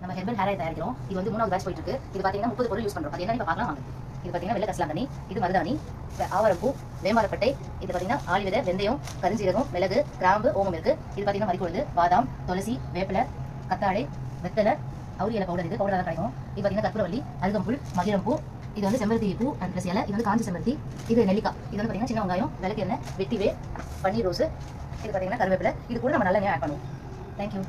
நம்ம herbal hair oil தயாரிக்கிறோம். இது வந்து 3வது பேட்ச் போயிட்டு இருக்கு. இது பாத்தீங்கன்னா 30 பொருள் யூஸ் பண்றோம். அது என்னன்னு பார்க்கலாம் வாங்க. இது பாத்தீங்கன்னா வெள்ளை கஸ்லாங்கண்ணி, இது மருதாணி, ஆவரப்பூ, வேமாரப்பட்டை, இது பாத்தீங்கன்னா ஆலிவிதை, வெந்தயம், கருஞ்சீரகம், மிளகு, கிராம்பு, ஓமம் இருக்கு. இது பாத்தீங்கன்னா மறிக்கொழுந்து, பாதாம், துளசி, வேப்பிலை, கத்தாழை, வெத்தலை, அவுரி இலை பவுடர், இது பவுடர் தான் கிடைக்கும். இது பாத்தீங்கன்னா கற்பூரவள்ளி, அருகம்புல், மகிழம்பூ, இது வந்து செம்பருத்தி பூ அண்ட் பிளஸ் இலை, இது வந்து காஞ்சி செம்பருத்தி, இது நெல்லிக்காய், இது வந்து பாத்தீங்கன்னா சின்ன வெங்காயம், விளக்கு எண்ணெய், வெட்டிவே, பன்னீர் ரோஸ், இது பாத்தீங்கன்னா கருவேப்பிலை. இது கூட நம்ம நல்லெண்ணெய் ஆட் பண்ணுவோம். தேங்க்யூ.